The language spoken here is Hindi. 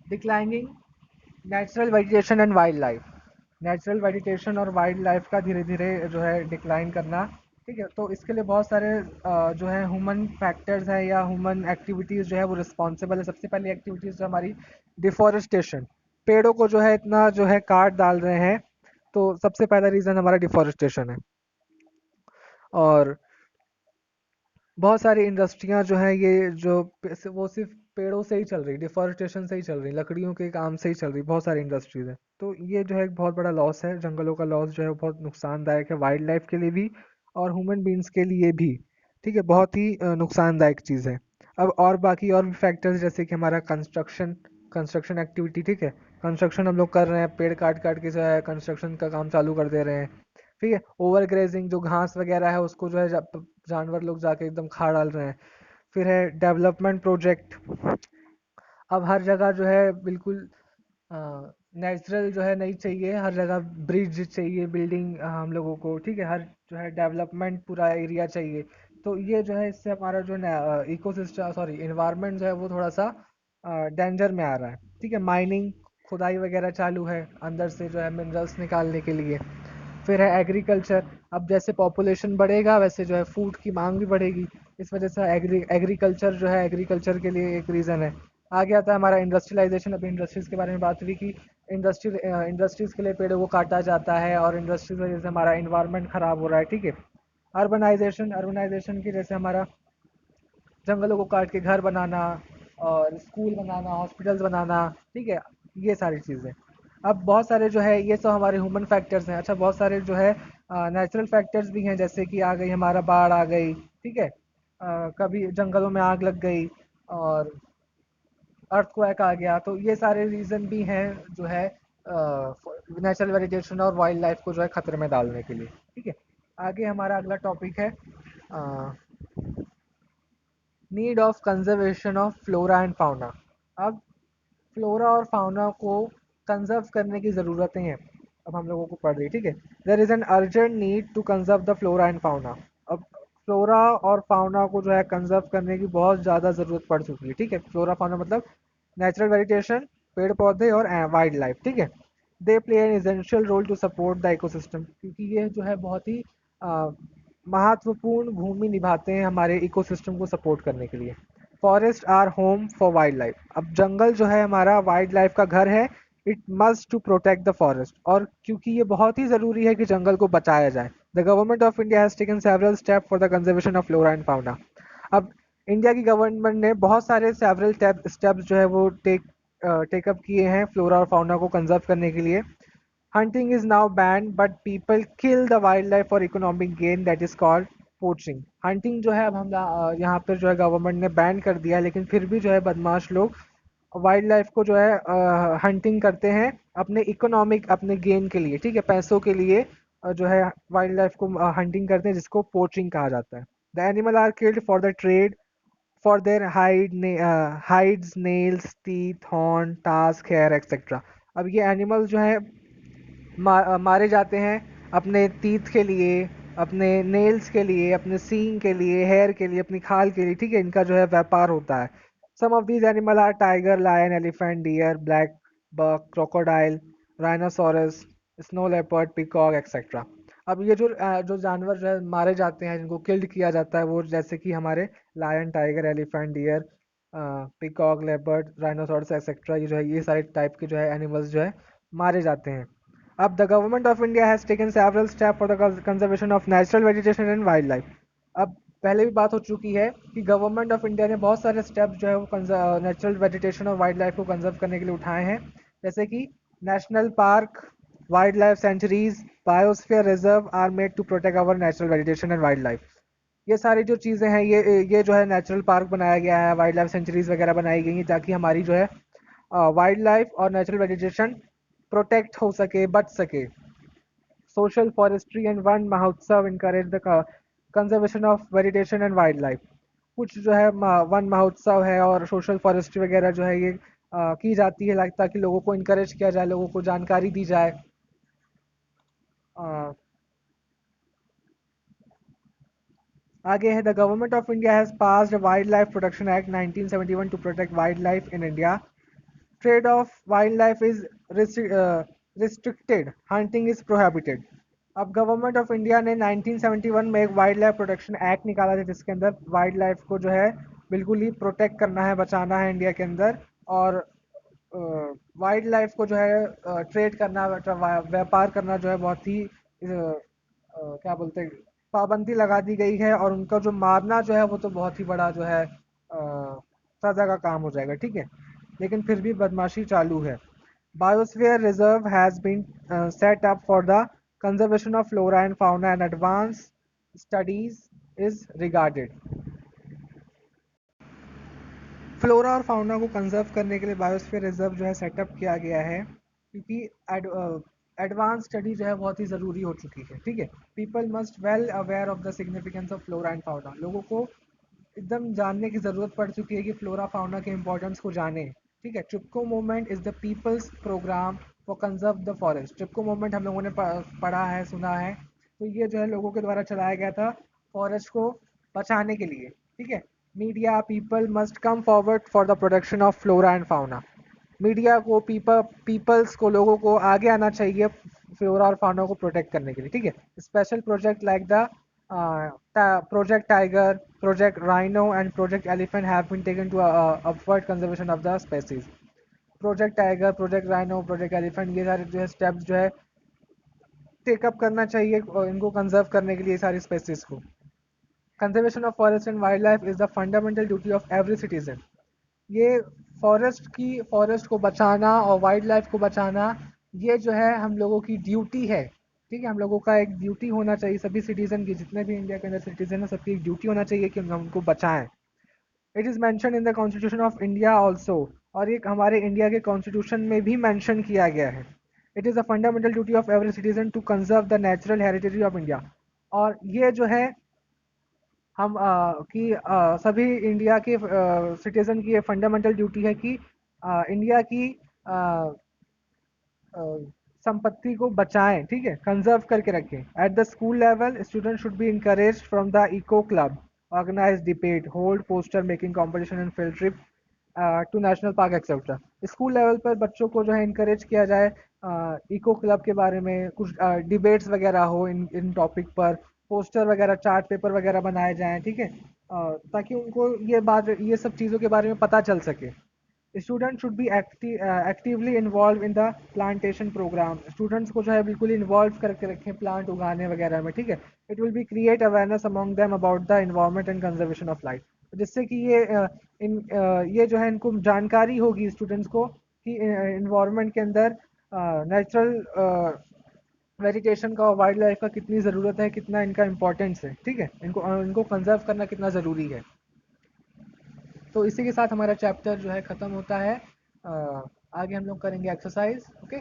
Declining natural vegetation and wild life. Natural vegetation और वाइल्ड लाइफ का धीरे धीरे जो है डिक्लाइन करना। ठीक है, तो इसके लिए बहुत सारे जो है ह्यूमन फैक्टर्स है या ह्यूमन एक्टिविटीज़ जो है वो रिस्पॉन्सिबल है। सबसे पहली एक्टिविटीज़ जो हमारी डिफॉरेस्टेशन, पेड़ों को जो है इतना जो है काट डाल रहे हैं, तो सबसे पहला रीज़न हमारा डिफॉरेस्टेशन है। और बहुत सारी इंडस्ट्रियां जो हैं ये जो वो सिर्फ पेड़ों से ही चल रही, डिफॉरेस्टेशन से ही चल रही, लकड़ियों के काम से ही चल रही, बहुत सारी इंडस्ट्रीज हैं। तो ये जो है एक बहुत बड़ा लॉस है, जंगलों का लॉस जो है वो बहुत नुकसानदायक है वाइल्ड लाइफ के लिए भी और ह्यूमन बींग्स के लिए भी। ठीक है, बहुत ही नुकसानदायक चीज़ है। अब और बाकी और भी फैक्टर्स जैसे कि हमारा कंस्ट्रक्शन, कंस्ट्रक्शन एक्टिविटी। ठीक है, कंस्ट्रक्शन हम लोग कर रहे हैं, पेड़ काट काट के जो है कंस्ट्रक्शन का काम चालू कर दे रहे हैं। ठीक है, ओवर ग्रेजिंग, जो घास वगैरह है उसको जो है जानवर लोग जाके एकदम खा डाल रहे हैं। फिर है डेवलपमेंट प्रोजेक्ट। अब हर जगह जो है बिल्कुल नेचुरल जो है नहीं चाहिए, हर जगह ब्रिज चाहिए, बिल्डिंग हम लोगों को। ठीक है, हर जो है डेवलपमेंट पूरा एरिया चाहिए। तो ये जो है इससे हमारा जो इकोसिस्टम, सॉरी, इन्वायरमेंट जो है वो थोड़ा सा डेंजर में आ रहा है। ठीक है, माइनिंग, खुदाई वगैरह चालू है अंदर से जो है मिनरल्स निकालने के लिए। फिर है एग्रीकल्चर। अब जैसे पॉपुलेशन बढ़ेगा वैसे जो है फूड की मांग भी बढ़ेगी, इस वजह से एग्रीकल्चर जो है, एग्रीकल्चर के लिए एक रीज़न है। आगे आता है हमारा इंडस्ट्रियलाइजेशन। अभी इंडस्ट्रीज़ के बारे में बात हुई कि इंडस्ट्रीज़ के लिए पेड़ों को काटा जाता है और इंडस्ट्रीज़ वजह से हमारा इन्वायरमेंट ख़राब हो रहा है। ठीक है, अर्बनाइजेशन, अर्बनाइजेशन की जैसे हमारा जंगलों को काट के घर बनाना और स्कूल बनाना, हॉस्पिटल्स बनाना। ठीक है, ये सारी चीज़ें। अब बहुत सारे जो है ये सब हमारे ह्यूमन फैक्टर्स हैं। अच्छा, बहुत सारे जो है नेचुरल फैक्टर्स भी हैं, जैसे कि आ गई हमारा बाढ़ आ गई। ठीक है, कभी जंगलों में आग लग गई और अर्थक्वेक आ गया। तो ये सारे रीज़न भी हैं जो है नेचुरल वेजिटेशन और वाइल्ड लाइफ को जो है खतरे में डालने के लिए। ठीक है, आगे हमारा अगला टॉपिक है need of conservation of flora and fauna. अब फ्लोरा और फाउना को कंजर्व करने की ज़रूरतें हैं, अब हम लोगों को पड़ रही है। ठीक है, there is an urgent need to conserve the flora and fauna. अब फ्लोरा और फाउना को जो है कंजर्व करने की बहुत ज़्यादा ज़रूरत पड़ चुकी है। ठीक है, फ्लोरा फाउना मतलब नेचुरल वेजिटेशन, पेड़ पौधे और वाइल्ड लाइफ। ठीक है, they play an essential role to support the ecosystem, क्योंकि ये जो है बहुत ही महत्वपूर्ण भूमि निभाते हैं हमारे इकोसिस्टम को सपोर्ट करने के लिए। Forest are home for wild life. अब जंगल जो है हमारा वाइल्ड लाइफ का घर है। It must to protect the forest, और क्योंकि ये बहुत ही ज़रूरी है कि जंगल को बचाया जाए, the government of India has taken several step for the conservation of flora and fauna. अब इंडिया की गवर्नमेंट ने बहुत सारे सेवरल स्टेप्स जो है वो टेकअप किए हैं फ्लोरा और फाउना को कंजर्व करने के लिए। Hunting is now banned, but people kill the wildlife for economic gain, that is called poaching. Hunting जो है अब हम यहाँ पर जो है गवर्नमेंट ने बैन कर दिया, लेकिन फिर भी जो है बदमाश लोग वाइल्ड लाइफ को जो है हंटिंग करते हैं अपने इकोनॉमिक, अपने गेन के लिए। ठीक है, पैसों के लिए जो है वाइल्ड लाइफ को हंटिंग करते हैं, जिसको पोचिंग कहा जाता है। The animal are killed for the trade, for their hides, nails, teeth, horn, tusk, hair etcetera. अब ये एनिमल जो है मारे जाते हैं अपने टीथ के लिए, अपने नेल्स के लिए, अपने सींग के लिए, हेयर के लिए, अपनी खाल के लिए। ठीक है, इनका जो है व्यापार होता है। Some of these animal are tiger, lion, elephant, deer, blackbuck, crocodile, rhinoceros, snow leopard, peacock etcetera. अब ये जो जानवर जो है मारे जाते हैं, जिनको किल्ड किया जाता है, वो जैसे कि हमारे lion, tiger, elephant, deer, peacock, leopard, rhinoceros etcetera, ये जो है ये सारे टाइप के जो है एनिमल्स जो है मारे जाते हैं। अब the government of India has taken several step for the conservation of natural vegetation and wild life. अब पहले भी बात हो चुकी है कि गवर्नमेंट ऑफ इंडिया ने बहुत सारे स्टेप्स जो है वो नेचुरल वेजिटेशन और वाइल्ड लाइफ को कंजर्व करने के लिए उठाए हैं, जैसे कि national park, wild life sanctuaries, biosphere reserve are made to protect our natural vegetation and wild life. ये सारी जो चीज़ें हैं, ये जो है नेचुरल पार्क बनाया गया है, वाइल्ड लाइफ सेंचुरीज वगैरह बनाई गई हैं, ताकि हमारी जो है वाइल्ड लाइफ और नेचुरल वेजिटेशन प्रोटेक्ट हो सके, बच सके। सोशल फॉरेस्ट्री एंड वन महोत्सव encourage the conservation of vegetation and wild life. कुछ जो है वन महोत्सव है और सोशल फॉरेस्ट्री वगैरह जो है ये की जाती है, ताकि लोगों को इनकरेज किया जाए, लोगों को जानकारी दी जाए। अ, आगे है the government of India has passed wildlife protection act 1971 to protect wildlife in India. Trade of wildlife is restricted, hunting is prohibited. अब गवर्नमेंट ऑफ इंडिया ने 1971 में एक वाइल्ड लाइफ प्रोटेक्शन एक्ट निकाला था, जिसके अंदर वाइल्ड लाइफ को जो है बिल्कुल ही प्रोटेक्ट करना है, बचाना है इंडिया के अंदर। और वाइल्ड लाइफ को जो है ट्रेड करना, व्यापार करना जो है बहुत ही क्या बोलते हैं, पाबंदी लगा दी गई है। और उनका जो मारना जो है वो तो बहुत ही बड़ा जो है सजा का काम हो जाएगा, ठीक है। लेकिन फिर भी बदमाशी चालू है। Biosphere reserve has been set up for the conservation of flora and fauna and advance studies is regarded. Flora और फाउना को कंजर्व करने के लिए बायोस्फीयर रिजर्व जो है सेटअप किया गया है, क्योंकि एडवांस स्टडी जो है बहुत ही ज़रूरी हो चुकी है, ठीक है। People must well aware of the significance of flora and fauna. लोगों को एकदम जानने की ज़रूरत पड़ चुकी है कि फ्लोरा फाउना के इंपॉर्टेंस को जाने, ठीक है। Chipko movement is the people's programme for conserve the forest. Chipko movement हम लोगों ने पढ़ा है, सुना है। तो ये जो है लोगों के द्वारा चलाया गया था फॉरेस्ट को बचाने के लिए, ठीक है। Media people must come forward for the protection of flora and fauna. Media को, पीपल्स को, लोगों को आगे आना चाहिए फ्लोरा और फाउना को प्रोटेक्ट करने के लिए, ठीक है। Special project like the project tiger, project rhino and project elephant have been taken to upward conservation of the species. Project tiger, project rhino, project elephant, ये सारे जो है स्टेप्स जो है टेकअप करना चाहिए इनको कंजर्व करने के लिए, सारी स्पेसीज को। Conservation of forest and wild life is the fundamental duty of every citizen. ये फॉरेस्ट को बचाना और वाइल्ड लाइफ को बचाना, ये जो है हम लोगों की ड्यूटी है, ठीक है। हम लोगों का एक ड्यूटी होना चाहिए, सभी सिटीजन की, जितने भी इंडिया के अंदर सिटीजन है, सबकी एक ड्यूटी होना चाहिए कि हम उनको बचाएं। It is mention in the constitution of India also. और ये हमारे इंडिया के कॉन्स्टिट्यूशन में भी मैंशन किया गया है। It is a fundamental duty of every citizen to conserve the natural heritage of India. और ये जो है हम सभी इंडिया के सिटीजन की ये फंडामेंटल ड्यूटी है कि इंडिया की अ, अ, संपत्ति को बचाएं, ठीक है, कंजर्व करके रखें। At the school level student should be encourage from the eco club, organise debate, hold poster making competition and field trip to national park etcetera. School level पर बच्चों को जो है इनकरेज किया जाए इको क्लब के बारे में, कुछ डिबेट्स वगैरह हो इन टॉपिक पर, पोस्टर वगैरह, चार्ट पेपर वगैरह बनाए जाएं, ठीक है। ताकि उनको ये सब चीज़ों के बारे में पता चल सके। Student should be actively involve in the plantation programme. Students को जो है बिल्कुल इन्वॉल्व करके रखें प्लांट उगाने वगैरह में, ठीक है। It will be create awareness among them about the environment and conservation of life. जिससे कि ये जो है इनको जानकारी होगी स्टूडेंट्स को कि इन्वायरमेंट के अंदर नेचुरल वेजिटेशन का और वाइल्ड लाइफ का कितनी ज़रूरत है, कितना इनका इम्पोर्टेंस है, ठीक है। इनको कंजर्व करना कितना ज़रूरी है। तो इसी के साथ हमारा चैप्टर जो है ख़त्म होता है। आगे हम लोग करेंगे एक्सरसाइज, ओके।